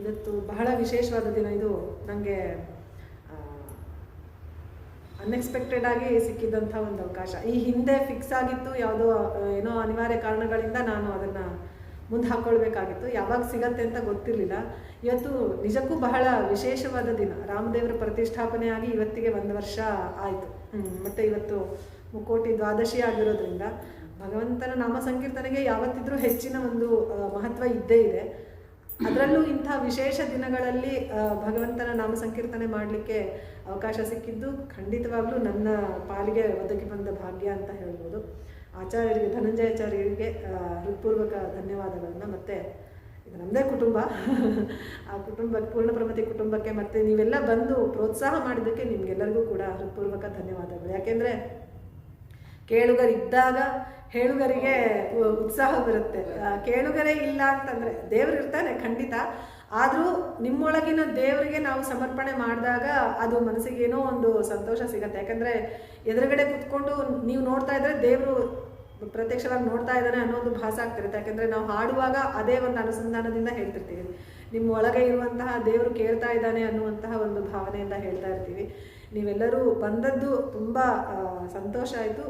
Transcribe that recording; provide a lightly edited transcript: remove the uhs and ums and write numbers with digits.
ಇವತ್ತು ಬಹಳ ವಿಶೇಷವಾದ ದಿನ. ಇದು ನನಗೆ ಅನ್ಎಕ್ಸ್ಪೆಕ್ಟೆಡ್ ಆಗಿ ಸಿಕ್ಕಿದ್ದಂಥ ಒಂದು ಅವಕಾಶ. ಈ ಹಿಂದೆ ಫಿಕ್ಸ್ ಆಗಿತ್ತು, ಯಾವುದೋ ಏನೋ ಅನಿವಾರ್ಯ ಕಾರಣಗಳಿಂದ ನಾನು ಅದನ್ನು ಮುಂದೆ ಹಾಕ್ಕೊಳ್ಬೇಕಾಗಿತ್ತು. ಯಾವಾಗ ಸಿಗತ್ತೆ ಅಂತ ಗೊತ್ತಿರಲಿಲ್ಲ. ಇವತ್ತು ನಿಜಕ್ಕೂ ಬಹಳ ವಿಶೇಷವಾದ ದಿನ. ರಾಮದೇವರ ಪ್ರತಿಷ್ಠಾಪನೆ ಆಗಿ ಇವತ್ತಿಗೆ 1 ವರ್ಷ ಆಯಿತು. ಮತ್ತು ಇವತ್ತು ಮುಕ್ಕೋಟಿ ದ್ವಾದಶಿ ಆಗಿರೋದ್ರಿಂದ ಭಗವಂತನ ನಾಮ ಸಂಕೀರ್ತನೆಗೆ ಯಾವತ್ತಿದ್ರೂ ಹೆಚ್ಚಿನ ಒಂದು ಮಹತ್ವ ಇದ್ದೇ ಇದೆ. ಅದರಲ್ಲೂ ಇಂಥ ವಿಶೇಷ ದಿನಗಳಲ್ಲಿ ಭಗವಂತನ ನಾಮ ಸಂಕೀರ್ತನೆ ಮಾಡಲಿಕ್ಕೆ ಅವಕಾಶ ಸಿಕ್ಕಿದ್ದು ಖಂಡಿತವಾಗ್ಲೂ ನನ್ನ ಪಾಲಿಗೆ ಒದಗಿ ಬಂದ ಭಾಗ್ಯ ಅಂತ ಹೇಳ್ಬೋದು. ಆಚಾರ್ಯರಿಗೆ, ಧನಂಜಯಾಚಾರ್ಯರಿಗೆ ಹೃತ್ಪೂರ್ವಕ ಧನ್ಯವಾದಗಳನ್ನು. ಮತ್ತು ಇದು ನಮ್ಮದೇ ಕುಟುಂಬ, ಆ ಕುಟುಂಬಕ್ಕೆ, ಪೂರ್ಣಪ್ರಮತಿ ಕುಟುಂಬಕ್ಕೆ ಮತ್ತು ನೀವೆಲ್ಲ ಬಂದು ಪ್ರೋತ್ಸಾಹ ಮಾಡಿದ್ದಕ್ಕೆ ನಿಮಗೆಲ್ಲರಿಗೂ ಕೂಡ ಹೃತ್ಪೂರ್ವಕ ಧನ್ಯವಾದಗಳು. ಯಾಕೆಂದರೆ ಕೇಳುಗರಿದ್ದಾಗ ಹೇಳುಗರಿಗೆ ಉತ್ಸಾಹ ಬರುತ್ತೆ. ಕೇಳುಗರೇ ಇಲ್ಲ ಅಂತಂದರೆ ದೇವರು ಇರ್ತಾನೆ ಖಂಡಿತ, ಆದರೂ ನಿಮ್ಮೊಳಗಿನ ದೇವರಿಗೆ ನಾವು ಸಮರ್ಪಣೆ ಮಾಡಿದಾಗ ಅದು ಮನಸ್ಸಿಗೇನೋ ಒಂದು ಸಂತೋಷ ಸಿಗುತ್ತೆ. ಯಾಕಂದರೆ ಎದುರುಗಡೆ ಕುತ್ಕೊಂಡು ನೀವು ನೋಡ್ತಾ ಇದ್ದರೆ ದೇವರು ಪ್ರತ್ಯಕ್ಷವಾಗಿ ನೋಡ್ತಾ ಇದ್ದಾನೆ ಅನ್ನೋ ಒಂದು ಭಾಸ ಆಗ್ತಿರುತ್ತೆ. ಯಾಕೆಂದರೆ ನಾವು ಹಾಡುವಾಗ ಅದೇ ಒಂದು ಅನುಸಂಧಾನದಿಂದ ಹೇಳ್ತಿರ್ತೀವಿ. ನಿಮ್ಮ ಒಳಗೆ ಇರುವಂತಹ ದೇವರು ಕೇಳ್ತಾ ಇದ್ದಾನೆ ಅನ್ನುವಂತಹ ಒಂದು ಭಾವನೆಯಿಂದ ಹೇಳ್ತಾ ಇರ್ತೀವಿ. ನೀವೆಲ್ಲರೂ ಬಂದದ್ದು ತುಂಬ ಸಂತೋಷ ಆಯಿತು.